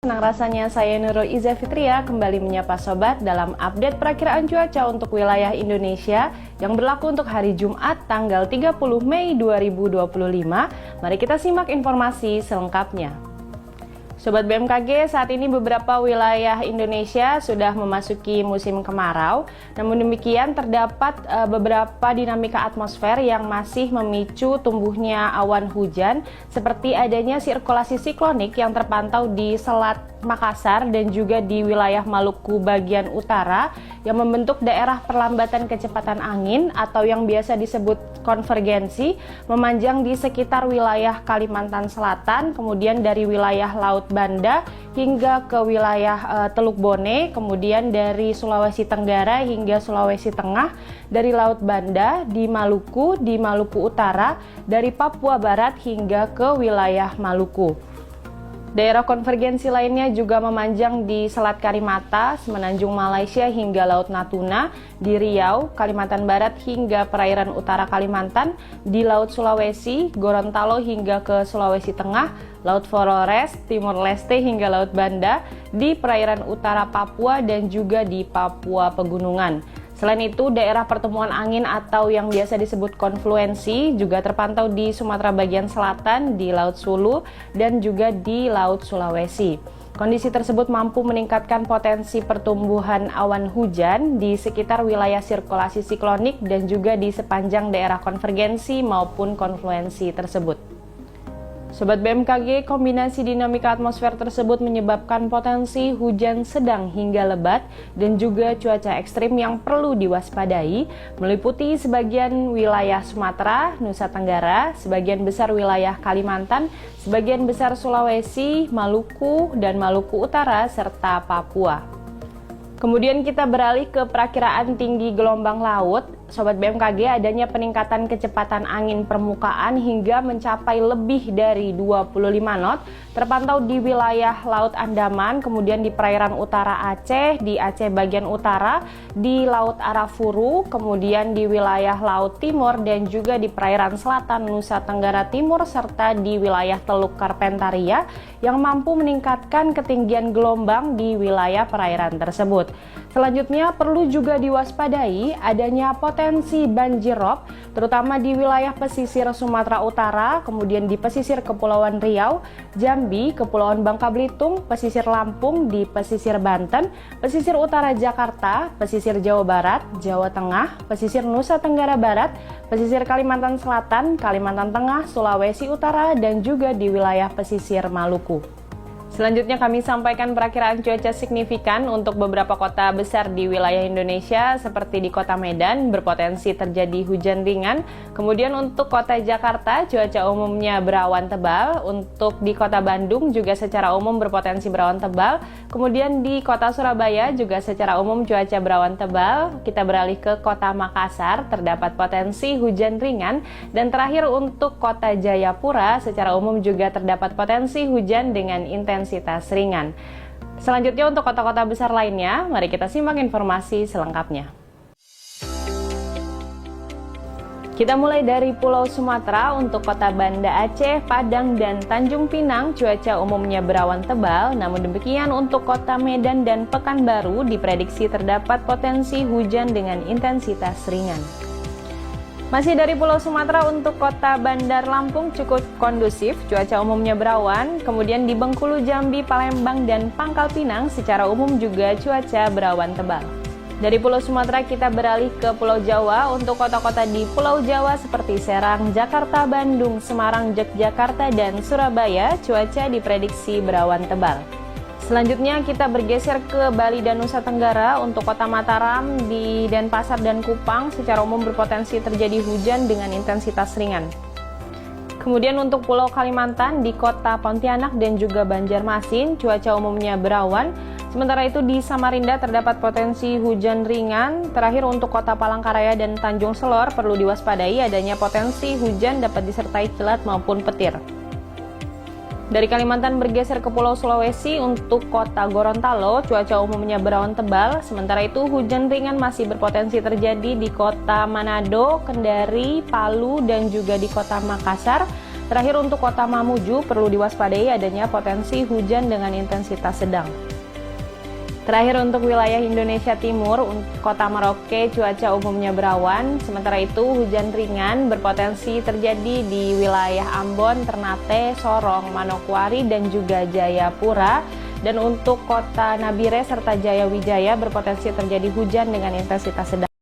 Senang rasanya saya Nurul Iza Fitria kembali menyapa Sobat dalam update perakiraan cuaca untuk wilayah Indonesia yang berlaku untuk hari Jumat tanggal 30 Mei 2025. Mari kita simak informasi selengkapnya. Sobat BMKG, saat ini beberapa wilayah Indonesia sudah memasuki musim kemarau. Namun demikian terdapat beberapa dinamika atmosfer yang masih memicu tumbuhnya awan hujan, seperti adanya sirkulasi siklonik yang terpantau di Selat Makassar dan juga di wilayah Maluku bagian utara yang membentuk daerah perlambatan kecepatan angin atau yang biasa disebut konvergensi, memanjang di sekitar wilayah Kalimantan Selatan, kemudian dari wilayah Laut Banda hingga ke wilayah Teluk Bone, kemudian dari Sulawesi Tenggara hingga Sulawesi Tengah, dari Laut Banda di Maluku Utara, dari Papua Barat hingga ke wilayah Maluku. Daerah konvergensi lainnya juga memanjang di Selat Karimata, Semenanjung Malaysia hingga Laut Natuna, di Riau, Kalimantan Barat hingga perairan utara Kalimantan, di Laut Sulawesi, Gorontalo hingga ke Sulawesi Tengah, Laut Flores, Timor Leste hingga Laut Banda, di perairan utara Papua dan juga di Papua Pegunungan. Selain itu, daerah pertemuan angin atau yang biasa disebut konfluensi juga terpantau di Sumatera bagian selatan, di Laut Sulu, dan juga di Laut Sulawesi. Kondisi tersebut mampu meningkatkan potensi pertumbuhan awan hujan di sekitar wilayah sirkulasi siklonik dan juga di sepanjang daerah konvergensi maupun konfluensi tersebut. Sobat BMKG, kombinasi dinamika atmosfer tersebut menyebabkan potensi hujan sedang hingga lebat dan juga cuaca ekstrim yang perlu diwaspadai, meliputi sebagian wilayah Sumatera, Nusa Tenggara, sebagian besar wilayah Kalimantan, sebagian besar Sulawesi, Maluku, dan Maluku Utara, serta Papua. Kemudian kita beralih ke perakiraan tinggi gelombang laut. Sobat BMKG, adanya peningkatan kecepatan angin permukaan hingga mencapai lebih dari 25 knot terpantau di wilayah Laut Andaman, kemudian di perairan utara Aceh, di Aceh bagian utara, di Laut Arafuru, kemudian di wilayah Laut Timur dan juga di perairan selatan Nusa Tenggara Timur serta di wilayah Teluk Karpentaria yang mampu meningkatkan ketinggian gelombang di wilayah perairan tersebut. Selanjutnya perlu juga diwaspadai adanya potensi banjir rob, terutama di wilayah pesisir Sumatera Utara, kemudian di pesisir Kepulauan Riau, Jambi, Kepulauan Bangka Belitung, pesisir Lampung, di pesisir Banten, pesisir utara Jakarta, pesisir Jawa Barat, Jawa Tengah, pesisir Nusa Tenggara Barat, pesisir Kalimantan Selatan, Kalimantan Tengah, Sulawesi Utara, dan juga di wilayah pesisir Maluku. Selanjutnya kami sampaikan perakiraan cuaca signifikan untuk beberapa kota besar di wilayah Indonesia seperti di Kota Medan berpotensi terjadi hujan ringan. Kemudian untuk Kota Jakarta cuaca umumnya berawan tebal. Untuk di Kota Bandung juga secara umum berpotensi berawan tebal. Kemudian di Kota Surabaya juga secara umum cuaca berawan tebal. Kita beralih ke Kota Makassar, terdapat potensi hujan ringan. Dan terakhir untuk Kota Jayapura secara umum juga terdapat potensi hujan dengan intensitas ringan. Selanjutnya untuk kota-kota besar lainnya, mari kita simak informasi selengkapnya. Kita mulai dari Pulau Sumatera. Untuk kota Banda Aceh, Padang, dan Tanjung Pinang cuaca umumnya berawan tebal. Namun demikian untuk kota Medan dan Pekanbaru diprediksi terdapat potensi hujan dengan intensitas ringan. Masih dari Pulau Sumatera, untuk kota Bandar Lampung cukup kondusif, cuaca umumnya berawan. Kemudian di Bengkulu, Jambi, Palembang, dan Pangkal Pinang secara umum juga cuaca berawan tebal. Dari Pulau Sumatera kita beralih ke Pulau Jawa. Untuk kota-kota di Pulau Jawa seperti Serang, Jakarta, Bandung, Semarang, Yogyakarta, dan Surabaya cuaca diprediksi berawan tebal. Selanjutnya kita bergeser ke Bali dan Nusa Tenggara. Untuk kota Mataram, di Denpasar dan Kupang secara umum berpotensi terjadi hujan dengan intensitas ringan. Kemudian untuk Pulau Kalimantan, di kota Pontianak dan juga Banjarmasin cuaca umumnya berawan. Sementara itu di Samarinda terdapat potensi hujan ringan. Terakhir untuk kota Palangkaraya dan Tanjung Selor perlu diwaspadai adanya potensi hujan dapat disertai kilat maupun petir. Dari Kalimantan bergeser ke Pulau Sulawesi. Untuk kota Gorontalo cuaca umumnya berawan tebal, sementara itu hujan ringan masih berpotensi terjadi di kota Manado, Kendari, Palu, dan juga di kota Makassar. Terakhir untuk kota Mamuju perlu diwaspadai adanya potensi hujan dengan intensitas sedang. Terakhir untuk wilayah Indonesia Timur, kota Merauke cuaca umumnya berawan, sementara itu hujan ringan berpotensi terjadi di wilayah Ambon, Ternate, Sorong, Manokwari, dan juga Jayapura. Dan untuk kota Nabire serta Jayawijaya berpotensi terjadi hujan dengan intensitas sedang.